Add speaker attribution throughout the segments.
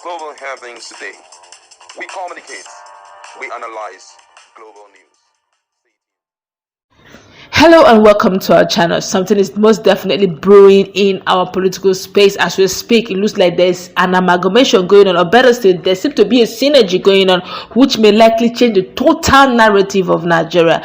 Speaker 1: global happenings today. We communicate, we analyze global news.
Speaker 2: Hello and welcome to our channel. Something is most definitely brewing in our political space as we speak. It looks like there's an amalgamation going on, or better still, there seems to be a synergy going on, which may likely change the total narrative of Nigeria.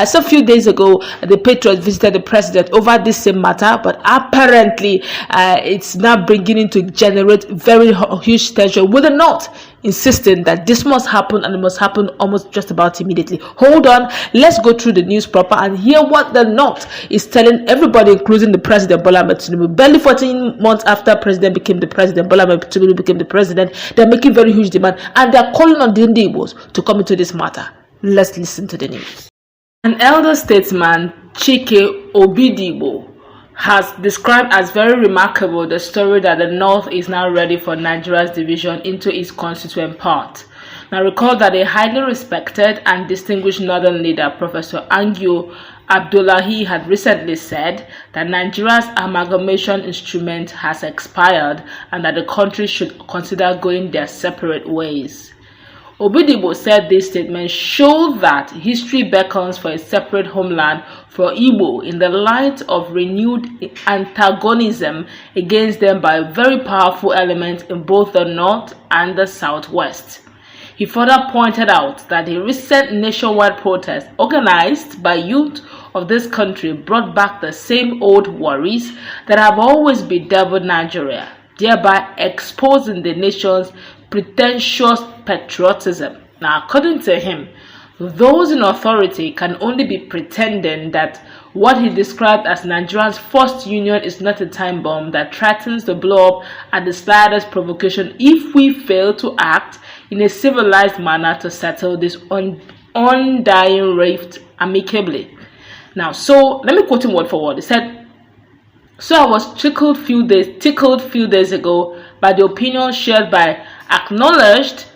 Speaker 2: So a few days ago, the Patriots visited the president over this same matter, but apparently it's now beginning to generate very huge tension with the North, insisting that this must happen and it must happen almost just about immediately. Hold on, let's go through the news proper and hear what the North is telling everybody, including the President Bola Ahmed Tinubu. Barely 14 months after President became the president, Bola Ahmed Tinubu became the president, they're making very huge demand and they're calling on the Igbos to come into this matter. Let's listen to the news. An elder statesman, Chike Obidigbo, has described as very remarkable the story that the North is now ready for Nigeria's division into its constituent part. Now recall that a highly respected and distinguished Northern leader, Professor Ango Abdullahi, had recently said that Nigeria's amalgamation instrument has expired and that the country should consider going their separate ways. Obidigbo said this statement showed that history beckons for a separate homeland for Igbo in the light of renewed antagonism against them by very powerful elements in both the North and the Southwest. He further pointed out that a recent nationwide protest organized by youth of this country brought back the same old worries that have always bedeviled Nigeria, thereby exposing the nation's pretentious patriotism. Now, according to him, those in authority can only be pretending that what he described as Nigeria's first union is not a time bomb that threatens to blow up at the slightest provocation if we fail to act in a civilized manner to settle this undying rift amicably. Now, so let me quote him word for word. He said, "So I was tickled few days ago by the opinion shared by acknowledged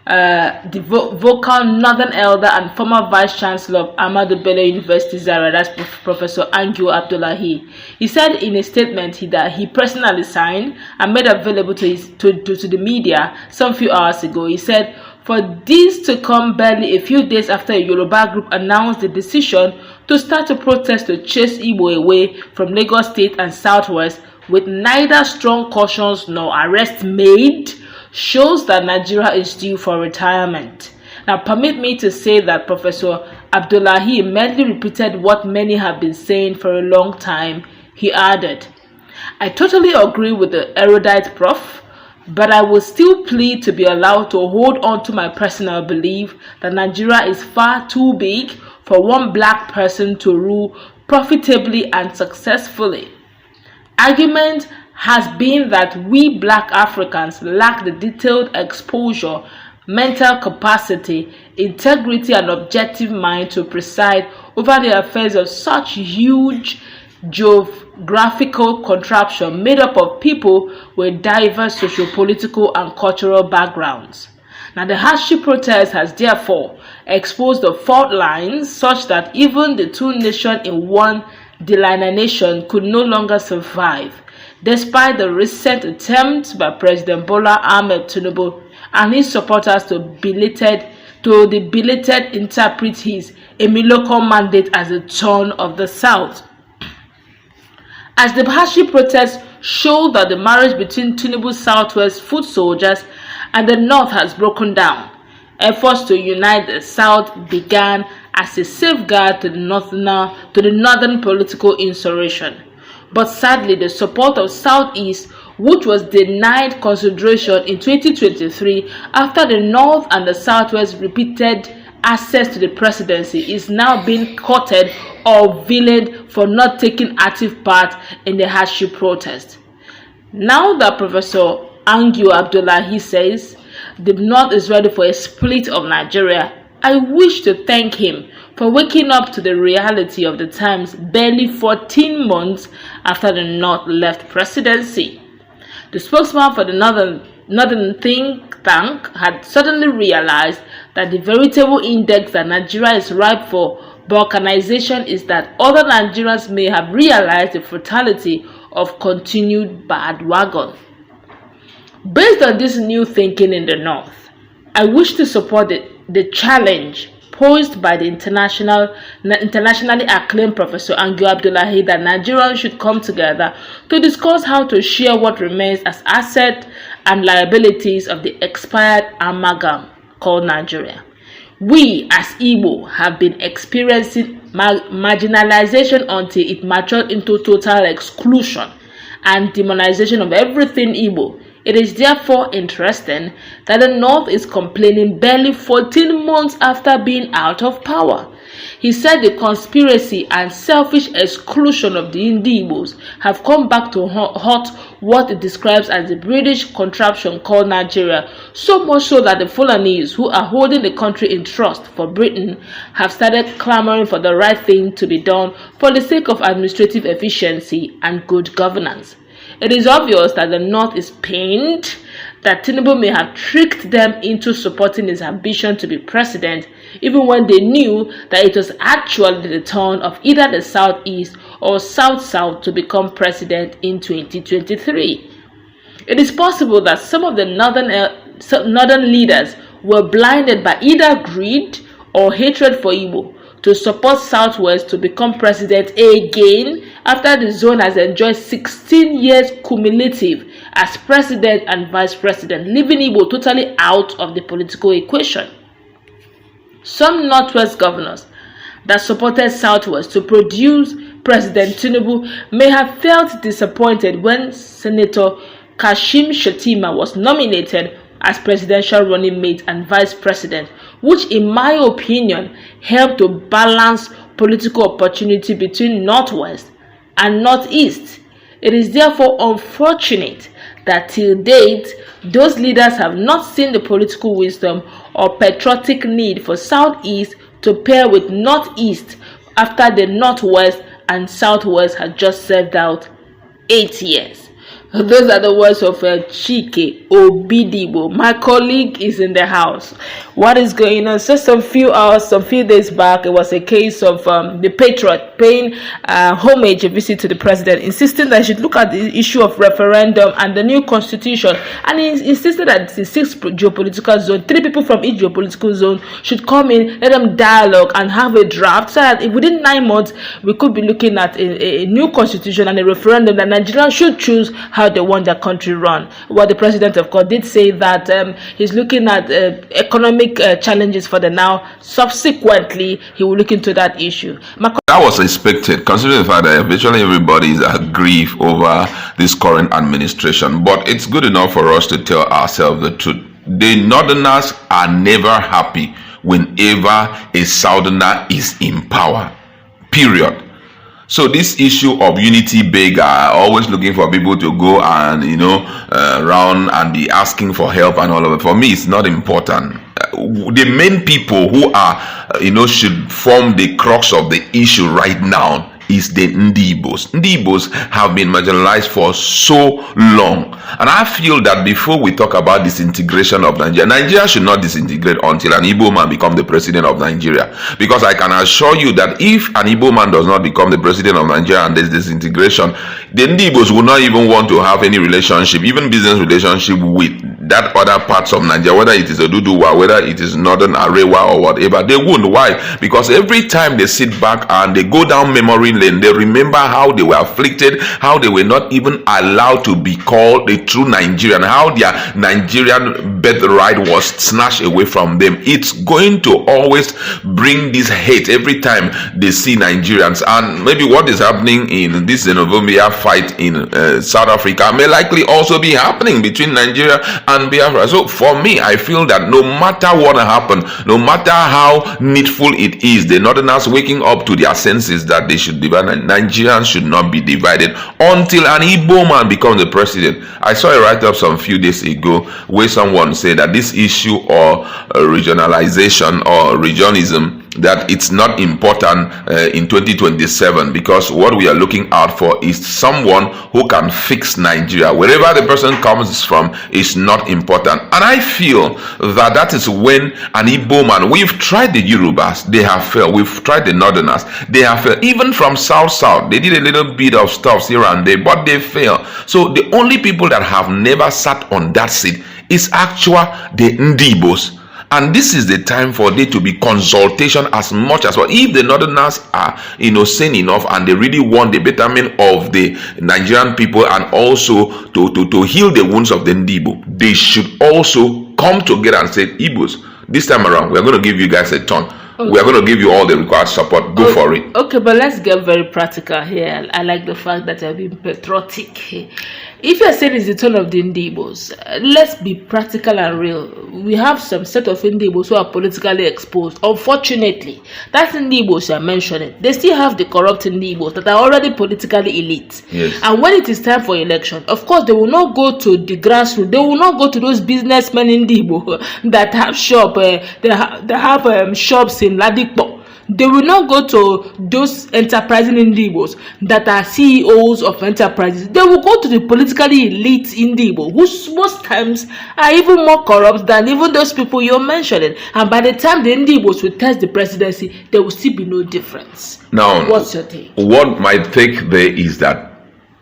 Speaker 2: the vocal Northern elder and former Vice Chancellor of Ahmadu Bello University, Zaria, that's Professor Ango Abdullahi." He said in a statement that he personally signed and made available to the media some few hours ago. He said, "For this to come barely a few days after a Yoruba group announced the decision to start a protest to chase Igbo away from Lagos State and Southwest with neither strong cautions nor arrests made, shows that Nigeria is due for retirement." Now, permit me to say that Professor Abdullahi merely repeated what many have been saying for a long time. He added, "I totally agree with the erudite prof, but I will still plead to be allowed to hold on to my personal belief that Nigeria is far too big for one black person to rule profitably and successfully. Argument has been that we black Africans lack the detailed exposure, mental capacity, integrity, and objective mind to preside over the affairs of such huge geographical contraption made up of people with diverse socio-political and cultural backgrounds. Now, the hardship protest has therefore exposed the fault lines such that even the two nations in one delineation could no longer survive, despite the recent attempt by President Bola Ahmed Tinubu and his supporters to belated interpret his Emiloko mandate as a turn of the South. As the hardship protest showed that the marriage between Tinubu's Southwest foot soldiers and the North has broken down, efforts to unite the South began as a safeguard to the northern political insurrection. But sadly, the support of S.East, which was denied consideration in 2023 after the North and the Southwest repeated access to the presidency, is now being courted or villained for not taking active part in the hardship protest. Now that Professor Ango Abdullahi says the North is ready for a split of Nigeria, I wish to thank him for waking up to the reality of the times barely 14 months after the North left presidency. The spokesman for the Northern think tank had suddenly realized that the veritable index that Nigeria is ripe for balkanization is that other Nigerians may have realized the fatality of continued bandwagon. Based on this new thinking in the North, I wish to support the challenge posed by the internationally acclaimed Professor Ango Abdullahi that Nigerians should come together to discuss how to share what remains as assets and liabilities of the expired amalgam called Nigeria. We as Igbo have been experiencing marginalization until it matured into total exclusion and demonization of everything Igbo. It is therefore interesting that the North is complaining barely 14 months after being out of power. He said the conspiracy and selfish exclusion of the Igbos have come back to haunt what it describes as the British contraption called Nigeria, so much so that the Fulanese, who are holding the country in trust for Britain, have started clamoring for the right thing to be done for the sake of administrative efficiency and good governance. It is obvious that the North is pained that Tinubu may have tricked them into supporting his ambition to be president, even when they knew that it was actually the turn of either the Southeast or South-South to become president in 2023. It is possible that some of the northern leaders were blinded by either greed or hatred for Igbo to support Southwest to become president again after the zone has enjoyed 16 years cumulative as president and vice president, leaving Igbo totally out of the political equation. Some Northwest governors that supported Southwest to produce President Tinubu may have felt disappointed when Senator Kashim Shettima was nominated as presidential running mate and vice president, which in my opinion helped to balance political opportunity between Northwest and Northeast. It is therefore unfortunate that till date, those leaders have not seen the political wisdom or patriotic need for Southeast to pair with Northeast after the Northwest and Southwest had just served out 8 years. Those are the words of Chike Obidigbo. My colleague is in the house. What is going on? So some few days back, it was a case of the patriot paying homage, a visit to the president, insisting that he should look at the issue of referendum and the new constitution. And he insisted that the 6 geopolitical zone, 3 people from each geopolitical zone should come in, let them dialogue and have a draft, so that within 9 months, we could be looking at a new constitution and a referendum that Nigerians should choose how they want their country run. Well, the president, of course, did say that he's looking at economic challenges for the now. Subsequently, he will look into that issue.
Speaker 3: That was expected, considering the fact that virtually everybody is aggrieved over this current administration. But it's good enough for us to tell ourselves the truth. The Northerners are never happy whenever a Southerner is in power. Period. So this issue of unity beggar, always looking for people to go and, round and be asking for help and all of it, for me, it's not important. The main people who are, should form the crux of the issue right now is the Ndibos. Ndibos have been marginalized for so long. And I feel that before we talk about disintegration of Nigeria, Nigeria should not disintegrate until an Igbo man becomes the president of Nigeria. Because I can assure you that if an Igbo man does not become the president of Nigeria and there's disintegration, the Ndibos will not even want to have any relationship, even business relationship with that other parts of Nigeria, whether it is Oduduwa, whether it is Northern Arewa or whatever. They won't. Why? Because every time they sit back and they go down memory lane, they remember how they were afflicted, how they were not even allowed to be called a true Nigerian, how their Nigerian birthright was snatched away from them. It's going to always bring this hate every time they see Nigerians. And maybe what is happening in this Xenophobia fight in South Africa may likely also be happening between Nigeria and Biafra. So for me, I feel that no matter what happens, no matter how needful it is, the Northerners waking up to their senses that they should divide, Nigerians should not be divided until an Igbo man becomes the president. I saw a write-up some few days ago where someone said that this issue of regionalization or regionalism that it's not important in 2027, because what we are looking out for is someone who can fix Nigeria. Wherever the person comes from is not important. And I feel that that is when an Igbo man, we've tried the Yorubas, they have failed. We've tried the Northerners, they have failed. Even from South, they did a little bit of stuff here and there, but they failed. So the only people that have never sat on that seat is actually the Ndibos. And this is the time for there to be consultation as much as well. If the Northerners are, sane enough and they really want the betterment of the Nigerian people and also to heal the wounds of the Ndibo, they should also come together and say, Igbos, this time around, we're going to give you guys a turn. Okay. We're going to give you all the required support. Go for it.
Speaker 2: Okay, but let's get very practical here. I like the fact that you're being patriotic. If you're saying it's the turn of the Ndibos, let's be practical and real. We have some set of Ndibos who are politically exposed. Unfortunately, that's Ndibos you're mentioning. They still have the corrupt Ndibos that are already politically elite.
Speaker 3: Yes.
Speaker 2: And when it is time for election, of course, they will not go to the grassroots. They will not go to those businessmen in Ndibo that have shop. They have shops in Ladikpo. They will not go to those enterprising Ndibos that are CEOs of enterprises. They will go to the politically elite Ndibo, who most times are even more corrupt than even those people you're mentioning. And by the time the Ndibos will test the presidency, there will still be no difference.
Speaker 3: Now,
Speaker 2: what's your take?
Speaker 3: What my take there is that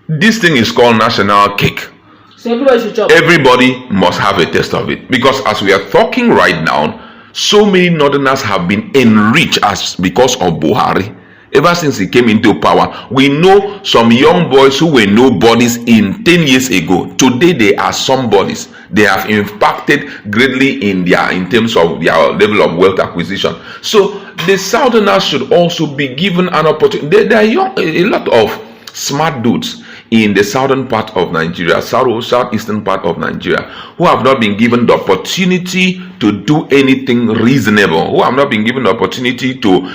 Speaker 3: this thing is called national cake.
Speaker 2: So everybody should chop.
Speaker 3: Everybody must have a taste of it. Because as we are talking right now, so many Northerners have been enriched because of Buhari. Ever since he came into power, we know some young boys who were nobodies in 10 years ago. Today they are somebodies. They have impacted greatly in terms of their level of wealth acquisition. So the Southerners should also be given an opportunity. There are a lot of smart dudes in the southern part of Nigeria, southeastern part of Nigeria, who have not been given the opportunity to do anything reasonable, who have not been given the opportunity to,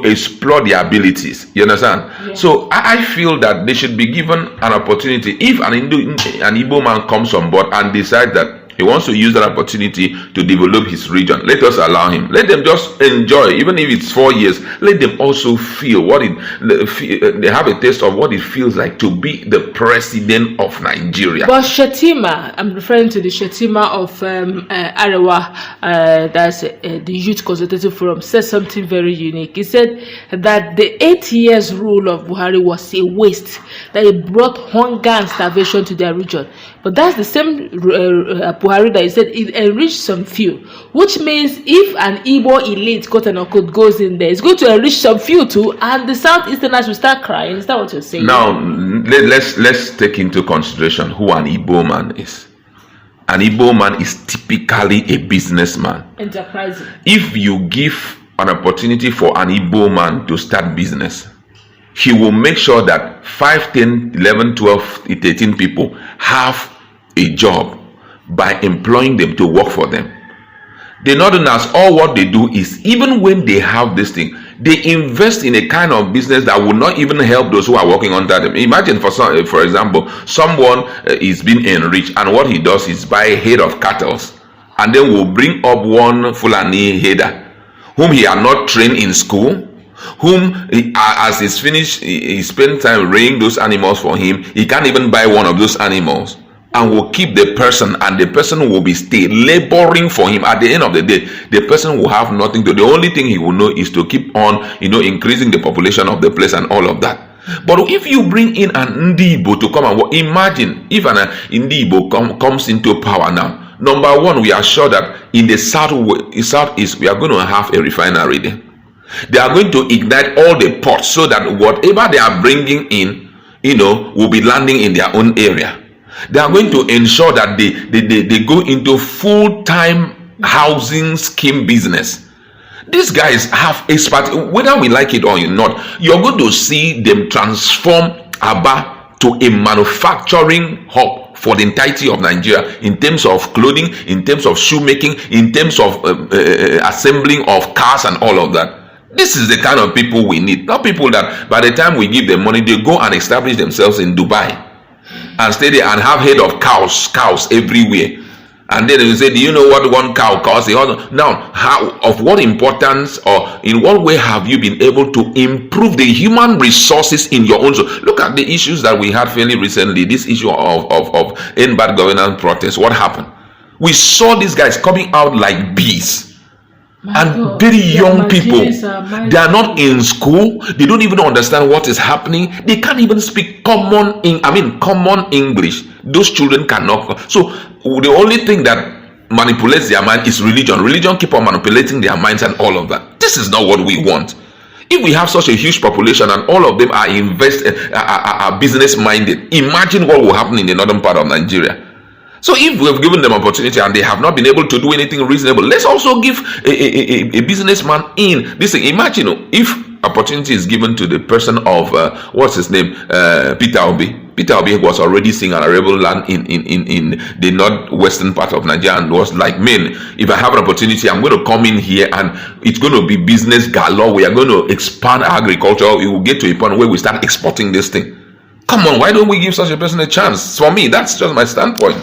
Speaker 3: explore their abilities. You understand? Yeah. So I feel that they should be given an opportunity. If an Igbo man comes on board and decides that he wants to use that opportunity to develop his region, let us allow him. Let them just enjoy, even if it's 4 years. Let them also feel they have a taste of what it feels like to be the president of Nigeria.
Speaker 2: But Shetima, I'm referring to the Shetima of Arewa, that's the Youth Consultative Forum, said something very unique. He said that the 8 years rule of Buhari was a waste, that it brought hunger and starvation to their region. But that's the same Buhari that he said it enriched some few, which means if an Igbo elite, quote unquote, goes in there, it's going to enrich some few too, and the Southeasterners will start crying. Is that what you're saying?
Speaker 3: Now, let's take into consideration who an Igbo man is. An Igbo man is typically a businessman.
Speaker 2: Enterprising.
Speaker 3: If you give an opportunity for an Igbo man to start business, he will make sure that 5, 10, 11, 12, 13 people have a job by employing them to work for them. The Northerners, all what they do is, even when they have this thing, they invest in a kind of business that will not even help those who are working under them. Imagine, for example, someone is being enriched, and what he does is buy a head of cattle, and then will bring up one Fulani header, whom he had not trained in school, whom as he's finished, he spent time rearing those animals for him. He can't even buy one of those animals, and will keep the person, and the person will be still laboring for him. At the end of the day, the person will have nothing to do. The only thing he will know is to keep on, increasing the population of the place and all of that. But if you bring in an Ndibo to come and work, imagine if an Ndibo comes into power now. Number one, we are sure that in the southeast, we are going to have a refinery there. They are going to ignite all the ports so that whatever they are bringing in, will be landing in their own area. They are going to ensure that they go into full-time housing scheme business. These guys have expertise. Whether we like it or not, you're going to see them transform Aba to a manufacturing hub for the entirety of Nigeria, in terms of clothing, in terms of shoemaking, in terms of assembling of cars and all of that. This is the kind of people we need. Not people that by the time we give them money, they go and establish themselves in Dubai and stay there and have head of cows everywhere. And then you say, do you know what one cow costs? Now, how, of what importance or in what way have you been able to improve the human resources in your own zone? Look at the issues that we had fairly recently, this issue of end bad governance protests. What happened? We saw these guys coming out like bees. And very young people, they are not in school, they don't even understand what is happening, they can't even speak common English. Those children cannot. So the only thing that manipulates their mind is religion keep on manipulating their minds and all of that. This is not what we want. If we have such a huge population and all of them are business minded, imagine what will happen in the northern part of Nigeria. So if we have given them opportunity and they have not been able to do anything reasonable, let's also give a businessman in this thing. Imagine if opportunity is given to the person of what's his name, Peter Obi. Peter Obi was already seeing an arable land in the northwestern part of Nigeria and was like, man, if I have an opportunity, I'm going to come in here and it's going to be business galore. We are going to expand agriculture. We will get to a point where we start exporting this thing. Come on, why don't we give such a person a chance? For me, that's just my standpoint.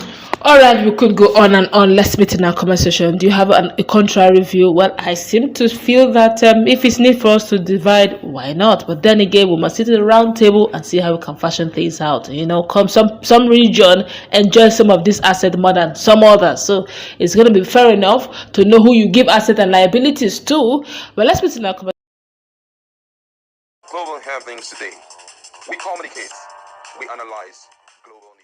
Speaker 2: All right, we could go on and on. Let's meet in our comment section. Do you have a contrary view? Well, I seem to feel that if it's need for us to divide, why not? But then again, we must sit at the round table and see how we can fashion things out. You know, some region enjoy some of this asset more than some others. So it's going to be fair enough to know who you give asset and liabilities to. But let's meet in our comment.
Speaker 1: Global happenings today. We communicate. We analyze global news.